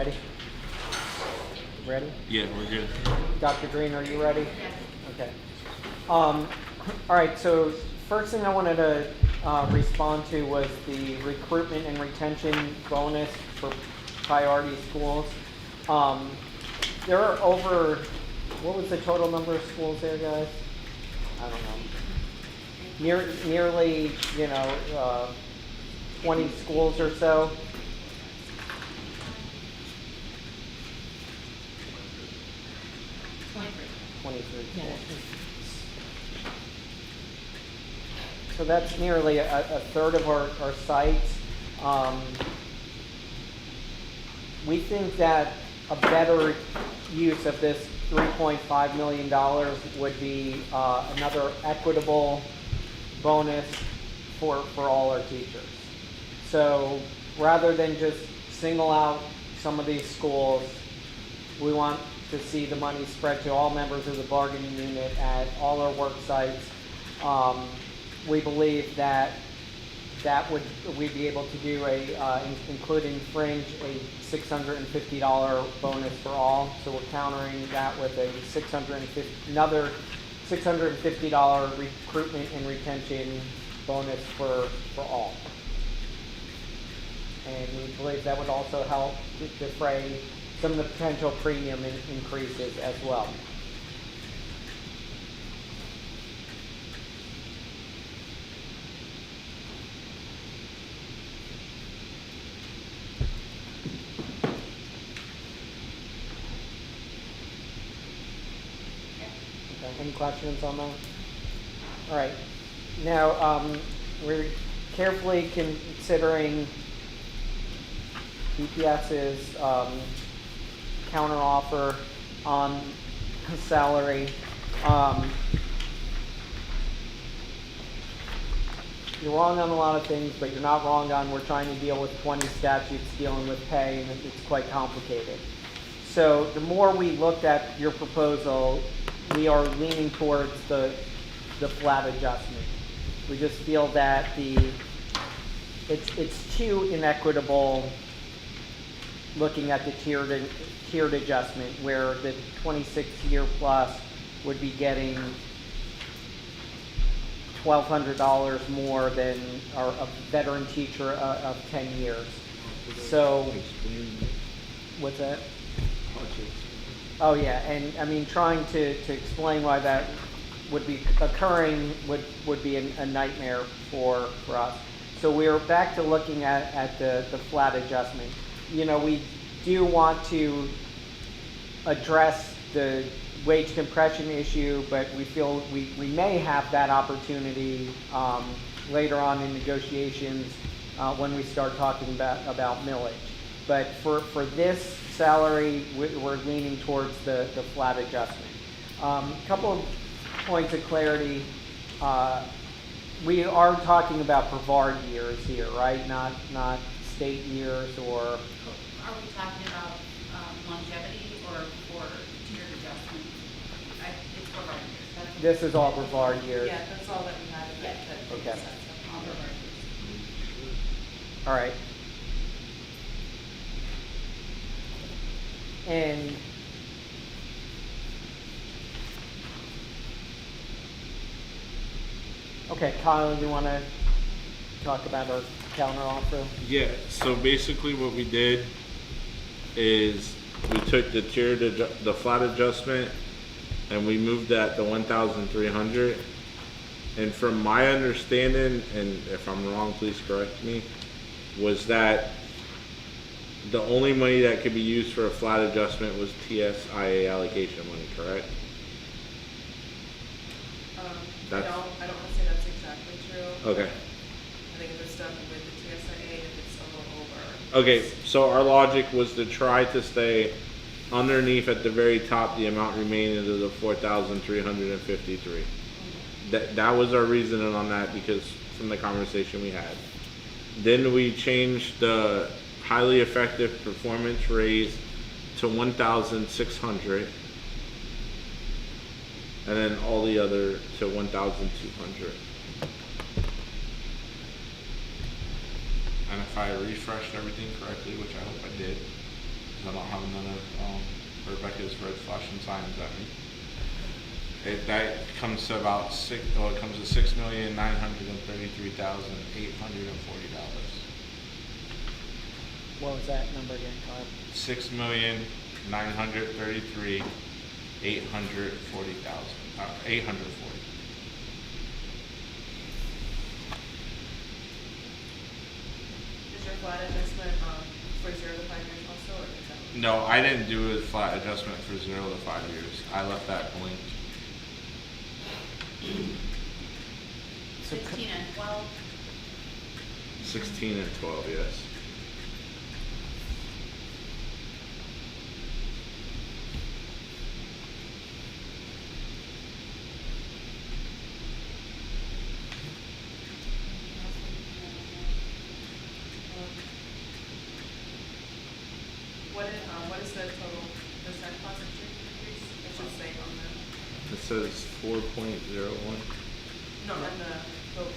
Ready? Ready? Yeah, we're good. Dr. Green, are you ready? Okay. All right, so first thing I wanted to respond to was the recruitment and retention bonus for priority schools. There are over, what was the total number of schools there, guys? I don't know. Nearly, 20 schools or so. 23 schools. So that's nearly a third of our sites. We think that a better use of this $3.5 million would be another equitable bonus for all our teachers. So rather than just single out some of these schools, we want to see the money spread to all members of the bargaining unit at all our work sites. We believe that we'd be able to do including fringe, a $650 bonus for all. So we're countering that with another $650 recruitment and retention bonus for all. And we believe that would also help defray some of the potential premium increases as well. Okay, any questions on that? All right. Now, we're carefully considering BPS's counteroffer on salary. You're wrong on a lot of things, but you're not wrong on we're trying to deal with 20 statutes dealing with pay, and it's quite complicated. So the more we looked at your proposal, we are leaning towards the flat adjustment. We just feel that it's too inequitable looking at the tiered adjustment, where the 26-year plus would be getting $1,200 more than a veteran teacher of 10 years. So, what's that? Oh yeah, and I mean, trying to explain why that would be occurring would be a nightmare for us. So we're back to looking at the flat adjustment. We do want to address the wage compression issue, but we feel we may have that opportunity later on in negotiations when we start talking about millage. But for this salary, we're leaning towards the flat adjustment. A couple of points of clarity. We are talking about Brevard years here, right? Not state years or... Are we talking about longevity or for tiered adjustment? It's Brevard years. This is all Brevard years. Yeah, that's all that we had. Okay. All Brevard years. All right. And okay, Kyle, you want to talk about our counter offer? Yeah, so basically what we did is we took the flat adjustment and we moved that to 1,300. And from my understanding, and if I'm wrong, please correct me, was that the only money that could be used for a flat adjustment was TSIA allocation money, correct? I don't want to say that's exactly true. Okay. I think if it's done with the TSIA, if it's a little over. Okay, so our logic was to try to stay underneath at the very top the amount remaining of the 4,353. That was our reasoning on that, because from the conversation we had. Then we changed the highly effective performance raise to 1,600, and then all the other to 1,200. And if I refreshed everything correctly, which I hope I did, because I don't have another, Rebecca's red flashing signs at me. That comes to about it comes to $6,933,840. What was that number again, Todd? $6,933,840. Is your flat adjustment, for 0 to 5 years also, or is that? No, I didn't do a flat adjustment for 0 to 5 years. I left that blank. So 16 and 12. 16 and 12, yes. What is the total percent cost of increase? It should say on the, It says 4.01. no, on the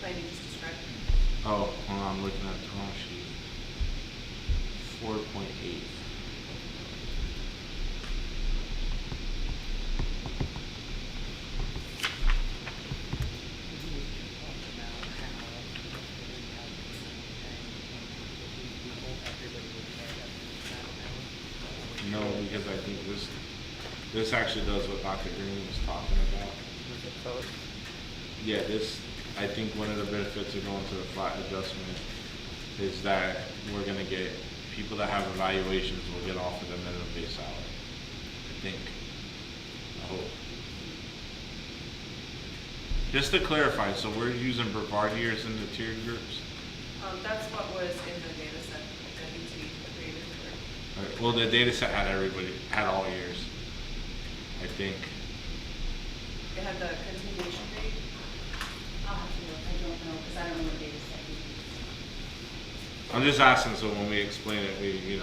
plan you just described. Oh, hold on, I'm looking at the wrong sheet. 4.8. No, because I think this actually does what Dr. Green was talking about. Yeah, I think one of the benefits of going to the flat adjustment is that we're gonna get, people that have evaluations will get offered a minimum base salary. I think. I hope. Just to clarify, so we're using Brevard in the tiered groups? That's what was in the data set that BT created for. Alright, well, the data set had had all years, I think. It had the continuation rate. I'll have to look, I don't know, because I don't know what data set you use. I'm just asking, so when we explain it, if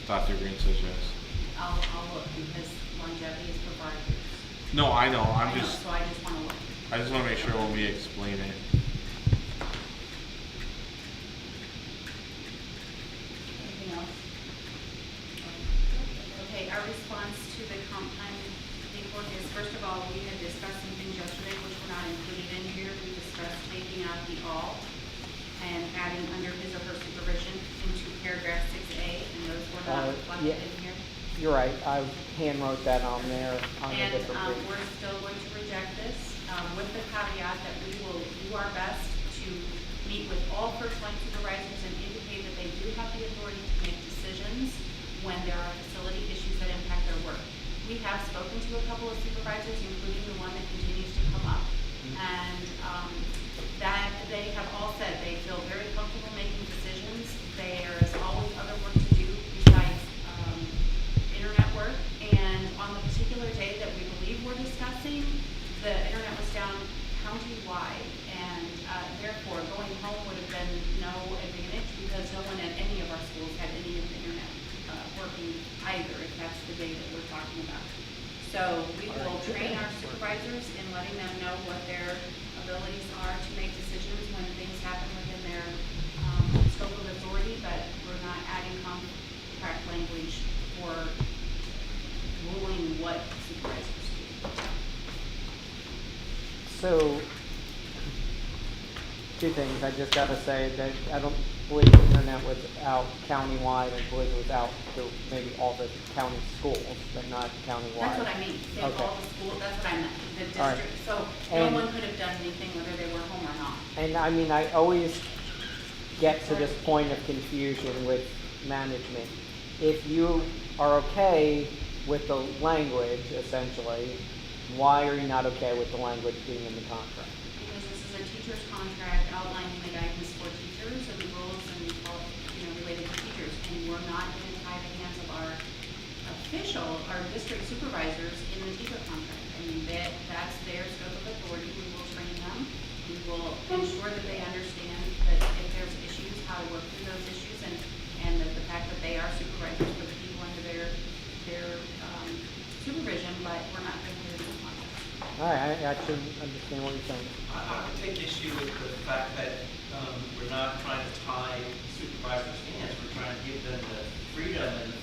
Dr. Green says yes. I'll look, because longevity is for 5 years. No, I know, I know, so I just wanna look. I just wanna make sure when we explain it. Anything else? Okay, our response to the comp time report is, first of all, we had discussed some things yesterday which were not included in here. We discussed taking out the all and adding under his or her supervision into paragraph 6A, and those were not reflected yeah. in here. You're right, I hand wrote that on there on And the different page. we're still going to reject this, with the caveat that we will do our best to meet with all first-line supervisors and indicate that they do have the authority to make decisions when there are facility issues that impact their work. We have spoken to a couple of supervisors, including the one that continues to come up, and that they have all said they feel very comfortable making decisions. There is always other work to do besides internet work, and on the particular day that we believe we're discussing, the internet was down county-wide, and therefore going home would have been no advantage because no one at any of our schools had any of the internet working either, if that's the day that we're talking about. So we will train our supervisors in letting them know what their abilities are to make decisions when things happen within their scope of authority, but we're not adding contract language or ruling what supervisors do. So, two things, I just gotta say that I don't believe the internet was out countywide, I believe it was out to maybe all the county schools, but not countywide. That's what I mean, they Okay. all the school, that's what I meant, the All right. district, so no And- one could have done anything whether they were home or not. And I mean, I always get to this point of confusion with management. If you are okay with the language, essentially, why are you not okay with the language being in the contract? Because this is a teacher's contract outlining the guidance for teachers and the rules and, related to teachers, and we're not going to tie the hands of our our district supervisors in the teacher contract. I mean, that's their scope of authority. We will train them. We will ensure that they understand that if there's issues, how to work through those issues, and that the fact that they are supervisors for the people under their supervision, but we're not going to put it in the contract. All right, I actually understand what you're saying. I would take issue with the fact that we're not trying to tie supervisors' hands. We're trying to give them the freedom and the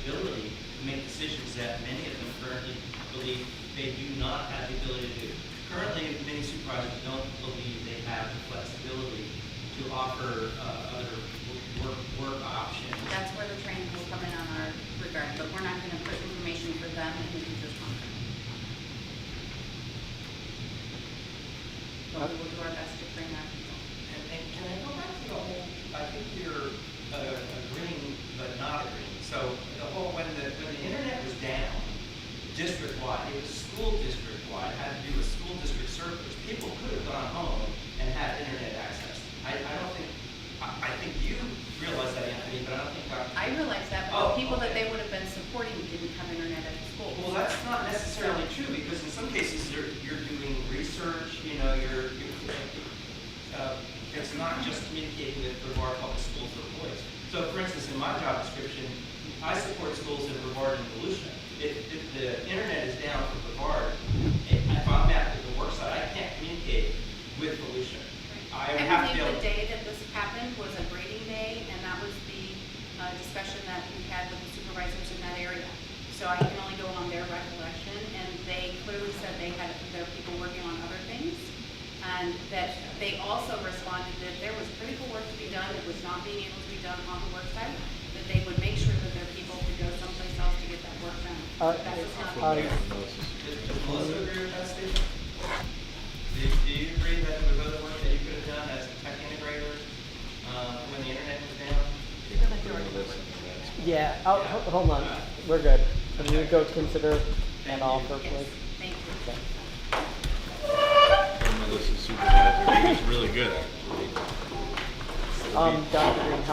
flexibility to make decisions that many of them currently believe they do not have the ability to do. Currently, many supervisors don't believe they have the flexibility to offer other work options. That's where the training will come in on our regard, but we're not gonna put information for them in the teacher's contract. But we will do our best to train our people. And can I go back to the whole, I think you're agreeing but not agreeing. So the whole, when the internet was down, district-wide, it was school district-wide, it had to do with school district servers. People could have gone home and had internet access. I don't think, I think you realize that, Anthony, but I don't think I realize that, but Oh, the people that okay. they would have been supporting didn't have internet at the school. Well, that's not necessarily true, because in some cases, you're doing research, you know, it's not just communicating with Brevard Public Schools employees. So, for instance, in my job description, I support schools in Brevard and Volusia. If the internet is down for Brevard, if I'm at the work site, I can't communicate with Volusia. I would have to be able believe the day that this happened was a grading day, and that was the discussion that we had with the supervisors in that area. So I can only go on their recollection, and they clearly said they had their people working on other things, and that they also responded that if there was critical work to be done that was not being able to be done on the work site, that they would make sure that their people could go someplace else to get that work done. That was not the case. Does Melissa agree with that statement? Do you agree that there was other work that you could have done as a tech integrator when the internet was down? Yeah, hold on, we're good. Can you go consider an offer, Yes, please? thank you. Okay. Melissa's supervisor, he was really good actually. Dr. Green, how